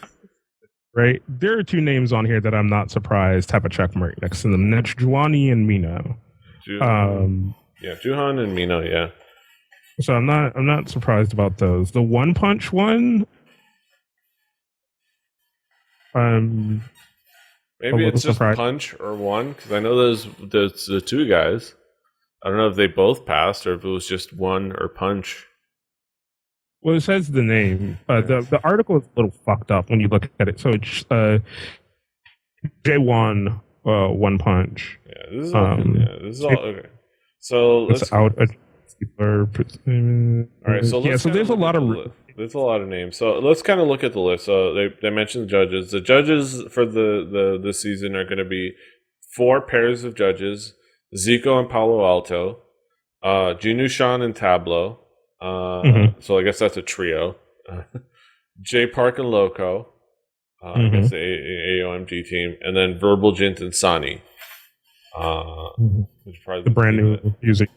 Right, there are two names on here that I'm not surprised have a check mark next to them. That's Juwani and Mino. Yeah, Juhan and Mino, yeah. So I'm not surprised about those. The One Punch one, maybe it's just Punch or One, because I know there's the two guys. I don't know if they both passed or if it was just One or Punch. Well, it says the name. The article is a little fucked up when you look at it. So it's J1 One Punch. Yeah, this is all okay. So it's out. All right, so yeah, so there's a lot of there's a lot of names. So let's kind of look at the list. So they mentioned the judges. The judges for the season are going to be 4 pairs of judges: Zico and Palo Alto, Jinu Shan and Tableau. So I guess that's a trio. J Park and Loco. I guess the AOMG team, and then Verbal Jint and Sani. Which the brand new music.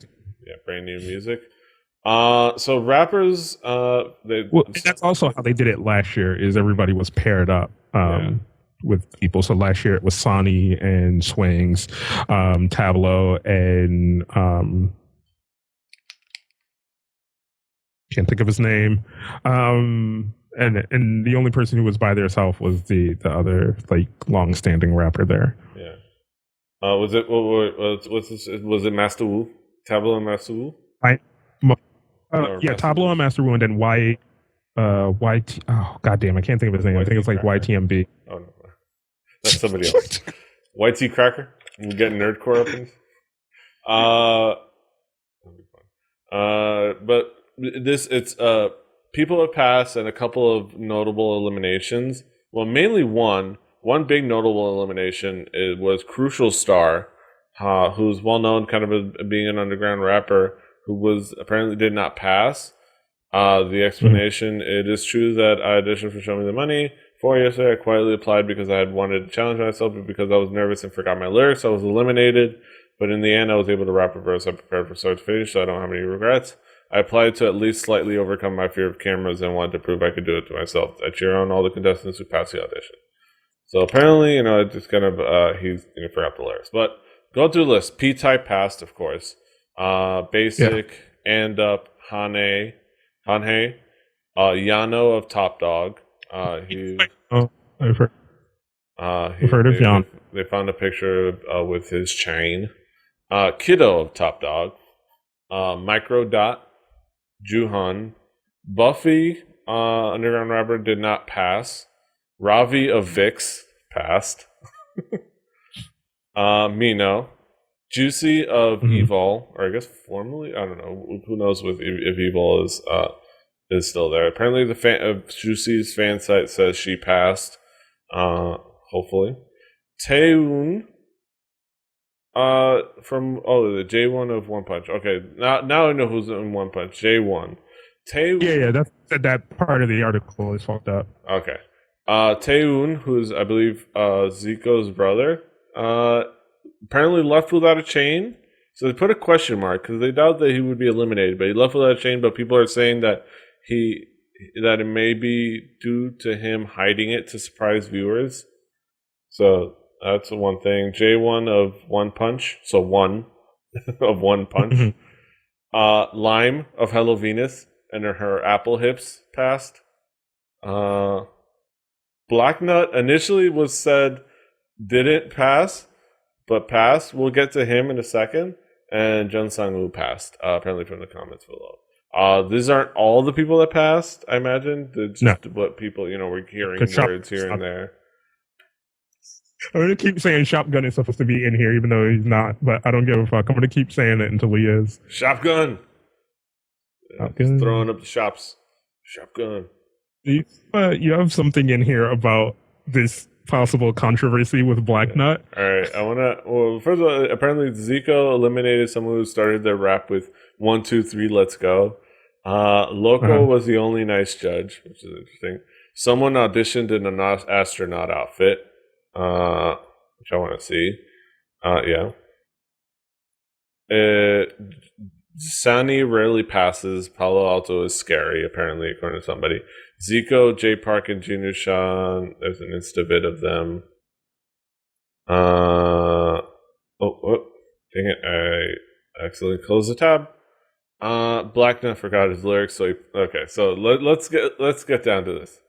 Yeah, brand new music. So rappers, that's also how they did it last year. Is everybody was paired up with people. So last year it was Sani and Swings, Tableau, and can't think of his name. And the only person who was by themselves was the other like long-standing rapper there. Yeah. Was it Master Wu? Tableau and Master Wu? Yeah, Tableau and Master Wu, and then YT. Oh goddamn, I can't think of his name. I think it's like YTMB. Oh no, that's somebody else. YT Cracker. We're getting nerdcore up in. But it's people have passed and a couple of notable eliminations. Well, mainly one big notable elimination was Crucial Star, who's well known kind of as being an underground rapper who was apparently did not pass. The explanation: it is true that I auditioned for Show Me the Money 4 years ago. I quietly applied because I had wanted to challenge myself, but because I was nervous and forgot my lyrics, I was eliminated. But in the end, I was able to rap a verse I prepared for start to finish, so I don't have any regrets. I applied to at least slightly overcome my fear of cameras and wanted to prove I could do it to myself. I cheer on all the contestants who passed the audition. So apparently, it just kind of he forgot the lyrics. But go through the list. P-Type passed, of course. Basic, And Up, Hanhei, Yano of Top Dog. I've heard of Yano. They found a picture with his chain. Kiddo of Top Dog. Micro Dot, Juhan, Buffy, underground rapper, did not pass. Ravi of Vix passed. Mino, Juicy of Evil, or I guess formerly, I don't know. Who knows if Evil is still there? Apparently, the fan of Juicy's fan site says she passed. Hopefully, Taewoon. The J1 of One Punch. Okay, now I know who's in One Punch. J1. Yeah, that part of the article is fucked up. Okay. Taewoon, who's I believe Zico's brother, apparently left without a chain. So they put a question mark because they doubt that he would be eliminated, but he left without a chain. But people are saying that it may be due to him hiding it to surprise viewers. So that's the one thing. J1 of One Punch. So one of One Punch. Lime of Hello Venus and her apple hips passed. Black Nut initially was said didn't pass, but passed. We'll get to him in a second. And Jun Sang-woo passed, apparently from the comments below. These aren't all the people that passed, I imagine. It's just what people, we're hearing words here and there. I'm going to keep saying Shotgun is supposed to be in here, even though he's not, but I don't give a fuck. I'm going to keep saying it until he is. Shotgun! He's throwing up the shops. Shotgun. You have something in here about this possible controversy with Black Nut. All right, first of all, apparently Zico eliminated someone who started their rap with 1, 2, 3, let's go. Loco was the only nice judge, which is interesting. Someone auditioned in an astronaut outfit, which I want to see. Sani rarely passes. Palo Alto is scary, apparently, according to somebody. Zico, J Park, and Junior Sean. There's an Insta vid of them. Dang it! I accidentally closed the tab. Black Nut forgot his lyrics, so let's get down to this.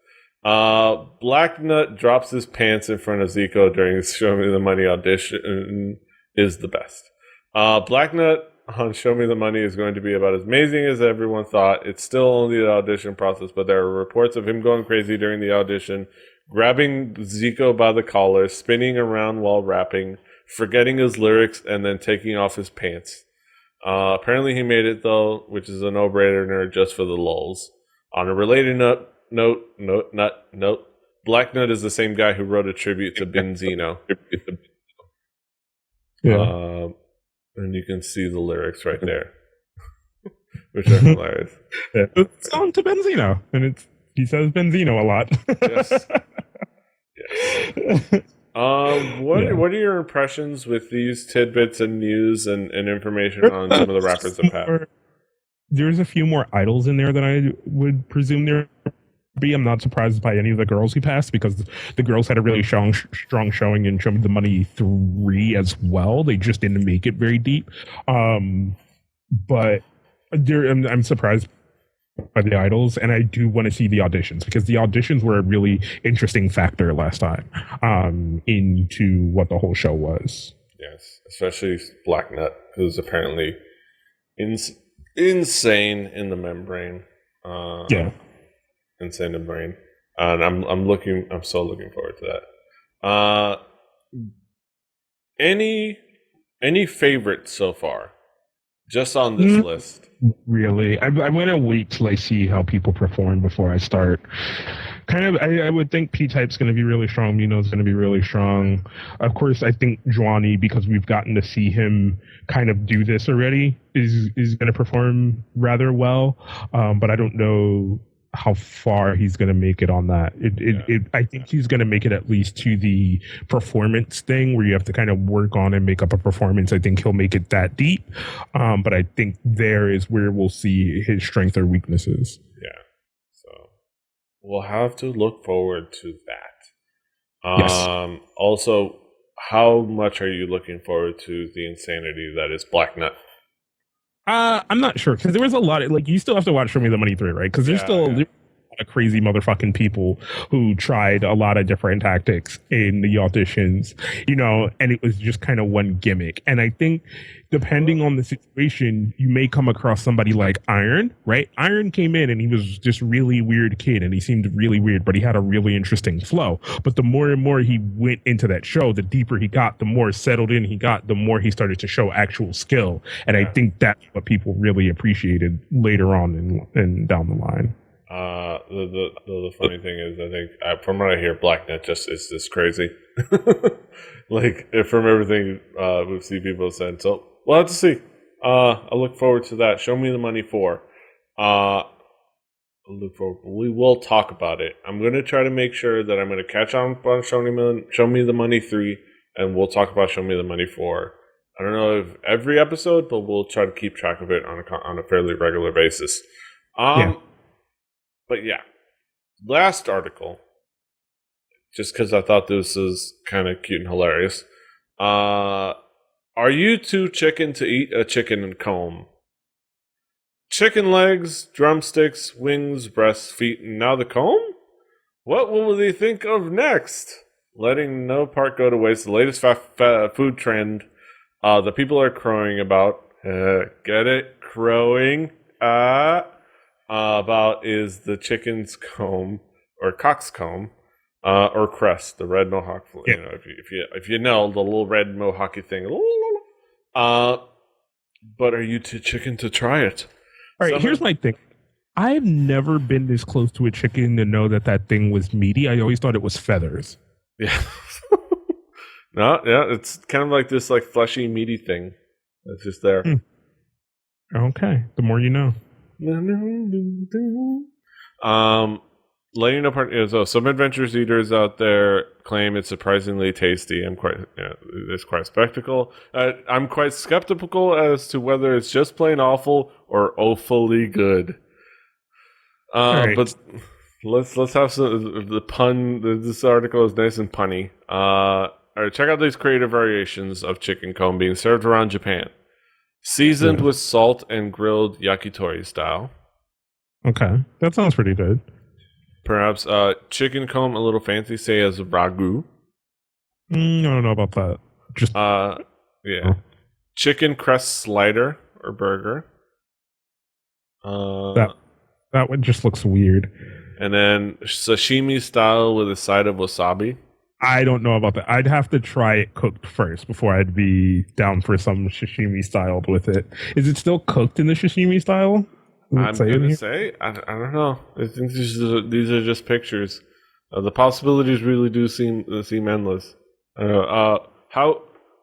Black Nut drops his pants in front of Zico during his Show Me the Money audition. Is the best. Black Nut on Show Me the Money is going to be about as amazing as everyone thought. It's still only the audition process, but there are reports of him going crazy during the audition, grabbing Zico by the collar, spinning around while rapping, forgetting his lyrics, and then taking off his pants. Apparently he made it though, which is a no-brainer just for the lulz. On a related note, Black Nut is the same guy who wrote a tribute to Benzino. Yeah. And you can see the lyrics right there, which are hilarious. Yeah. It's on to Benzino, and he says Benzino a lot. Yes. Yes. What are your impressions with these tidbits and news and information on some of the rappers that have? There's a few more idols in there than I would presume there be. I'm not surprised by any of the girls he passed because the girls had a really strong showing in Show Me the Money 3 as well. They just didn't make it very deep. But I'm surprised by the idols, and I do want to see the auditions because the auditions were a really interesting factor last time into what the whole show was. Yes, especially Black Nut, who's apparently insane in the membrane. Insane in the brain, and I'm so looking forward to that. Any favorites so far, just on this list? Really, I'm gonna wait till I see how people perform before I start. I would think P-Type's going to be really strong. Mino's going to be really strong. Of course, I think Juani, because we've gotten to see him kind of do this already, is going to perform rather well. But I don't know how far he's going to make it on that. I think he's going to make it at least to the performance thing where you have to kind of work on and make up a performance. I think he'll make it that deep. But I think there is where we'll see his strengths or weaknesses. Yeah. So we'll have to look forward to that. Yes. Also, how much are you looking forward to the insanity that is Black Nut? I'm not sure because there was a lot of, you still have to watch Show Me the Money 3, right? Because there's still a lot of crazy motherfucking people who tried a lot of different tactics in the auditions, and it was just kind of one gimmick. And I think depending on the situation, you may come across somebody like Iron, right? Iron came in and he was just really weird kid and he seemed really weird, but he had a really interesting flow. But the more and more he went into that show, the deeper he got, the more settled in he got, the more he started to show actual skill. And I think that's what people really appreciated later on and down the line. The funny thing is, I think from what I hear, Black Nut just is this crazy. From everything we've seen people saying. So we'll have to see. I look forward to that. Show Me the Money 4. We will talk about it. I'm going to try to make sure that I'm going to catch on Show Me the Money 3, and we'll talk about Show Me the Money 4. I don't know if every episode, but we'll try to keep track of it on a fairly regular basis. But yeah, last article, just because I thought this was kind of cute and hilarious. Are you too chicken to eat a chicken and comb? Chicken legs, drumsticks, wings, breasts, feet, and now the comb? What will they think of next? Letting no part go to waste. The latest food trend that people are crowing about. Get it? Crowing. About is the chicken's comb or cockscomb or crest, the red mohawk. Yeah. If you know the little red mohawky thing. But are you too chicken to try it? All right, here's my thing. I've never been this close to a chicken to know that thing was meaty. I always thought it was feathers. Yeah. No, yeah, it's kind of like this fleshy, meaty thing that's just there. Okay, the more you know. Letting you know, some adventurous eaters out there claim it's surprisingly tasty. It's quite spectacle. I'm quite skeptical as to whether it's just plain awful or awfully good. Right. But let's have the pun. This article is nice and punny. All right, check out these creative variations of chicken comb being served around Japan. Seasoned with salt and grilled yakitori style. Okay, that sounds pretty good. Perhaps chicken comb a little fancy, say as a ragu. I don't know about that. Just chicken crest slider or burger. That one just looks weird. And then sashimi style with a side of wasabi. I don't know about that. I'd have to try it cooked first before I'd be down for some sashimi styled with it. Is it still cooked in the sashimi style? I'm gonna say I don't know. I think these are just pictures. The possibilities really do seem endless. I don't know.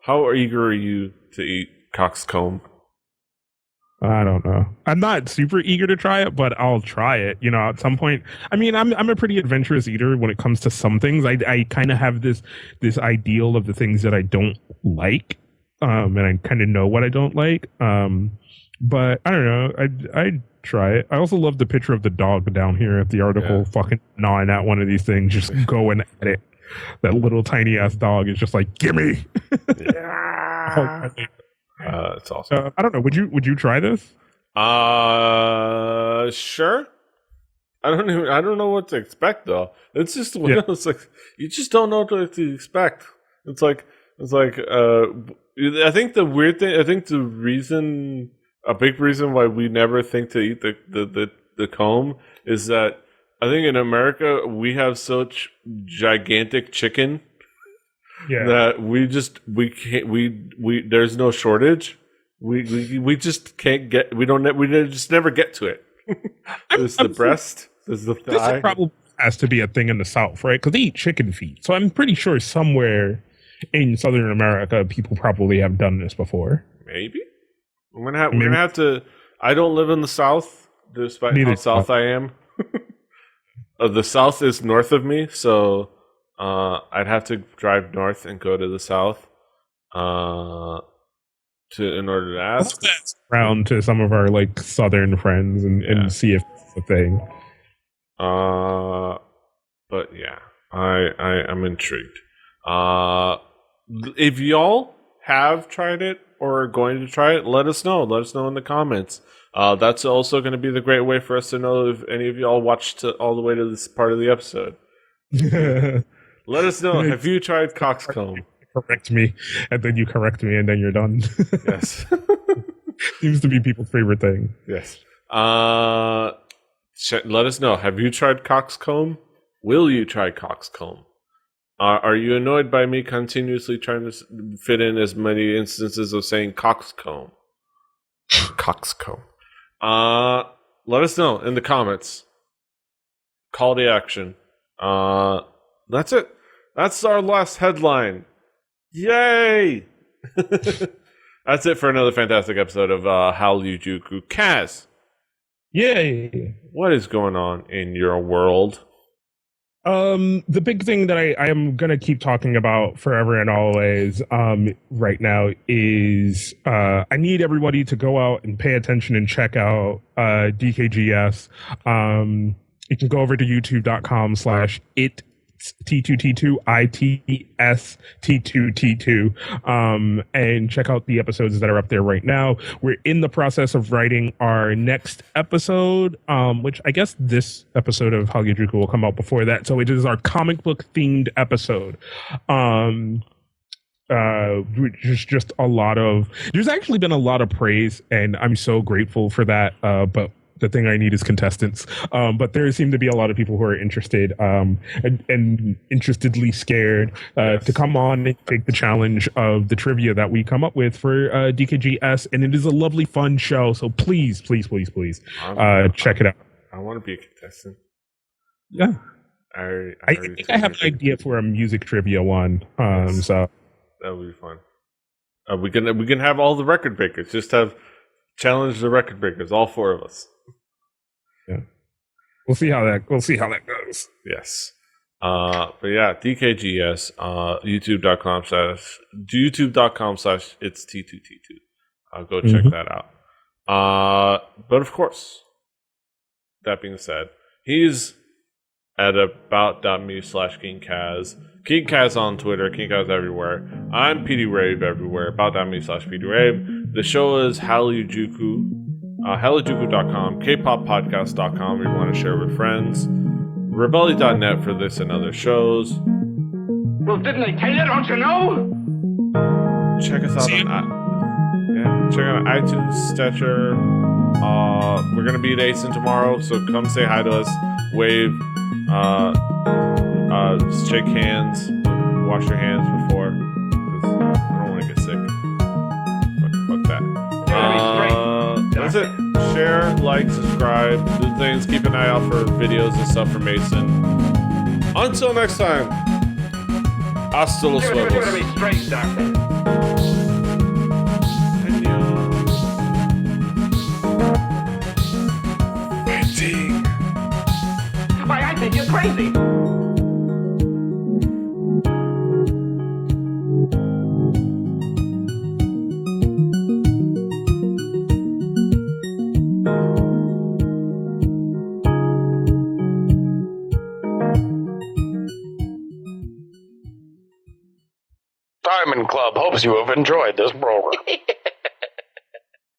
How eager are you to eat cockscomb? I don't know. I'm not super eager to try it, but I'll try it. At some point. I mean, I'm a pretty adventurous eater when it comes to some things. I kind of have this ideal of the things that I don't like, and I kind of know what I don't like. But I don't know. I'd try it. I also love the picture of the dog down here at the article, fucking gnawing at one of these things, just going at it. That little tiny ass dog is just like, gimme. Yeah. It's awesome. I don't know. Would you try this? Sure. I don't know what to expect though. It's just one of those, like, you just don't know what to expect. It's like I think the weird thing. I think a big reason why we never think to eat the comb is that I think in America we have such gigantic chicken. Yeah. That we can't there's no shortage. We just can't get we just never get to it. There's the breast. There's the thigh. This probably has to be a thing in the South, right? Because they eat chicken feet. So I'm pretty sure somewhere in Southern America, people probably have done this before. Maybe we're gonna have to. I don't live in the South, despite how South I am. The South is north of me, so. I'd have to drive north and go to the south in order to ask around to some of our like southern friends and see if it's a thing. But yeah, I'm intrigued. If y'all have tried it or are going to try it, let us know. Let us know in the comments. That's also going to be the great way for us to know if any of y'all watched all the way to this part of the episode. Let us know. Have you tried cockscomb? Correct me, and then you correct me, and then you're done. Yes. Seems to be people's favorite thing. Yes. Let us know. Have you tried cockscomb? Will you try cockscomb? Are you annoyed by me continuously trying to fit in as many instances of saying cockscomb? Cockscomb. Let us know in the comments. Call to action. That's it. That's our last headline. Yay! That's it for another fantastic episode of Hallyujuku. Kaz. Yay! What is going on in your world? The big thing that I am gonna keep talking about forever and always right now is I need everybody to go out and pay attention and check out DKGS. You can go over to youtube.com/it T2T2 ITS T2T2 and check out the episodes that are up there right now. We're in the process of writing our next episode, which I guess this episode of Hallyujuku will come out before that. So it is our comic book themed episode. Just a lot of there's actually been a lot of praise, and I'm so grateful for that. But the thing I need is contestants. But there seem to be a lot of people who are interested and interestedly scared to come on and take the challenge of the trivia that we come up with for DKGS. And it is a lovely, fun show. So please, please, please, please check it out. I want to be a contestant. Yeah. I think I have an idea for a music trivia one. So that would be fun. We can have all the record breakers. Just have challenge the record breakers, all four of us. Yeah, we'll see how that goes. Yes, but yeah, DKGS, youtube.com/it's T2T2. Go check that out. But of course, that being said, he's at about.me/KingKaz. KingKaz on Twitter, KingKaz everywhere. I'm PD Rave everywhere, about.me/PD Rave. The show is Hallyujuku, Hallyujuku.com, kpoppodcast.com if you want to share with friends. Rebelli.net for this and other shows. Well, didn't I tell you? Don't you know? Check us out check out iTunes, Stitcher. We're gonna be at Asen tomorrow, so come say hi to us, wave, shake hands. Wash your hands before, because I don't want to get sick. Fuck that. That's it. Share, like, subscribe, do things. Keep an eye out for videos and stuff from Mason. Until next time, hasta los Give it to huevos. me straight, Doctor. Why, I think you're crazy. Diamond Club hopes you have enjoyed this program.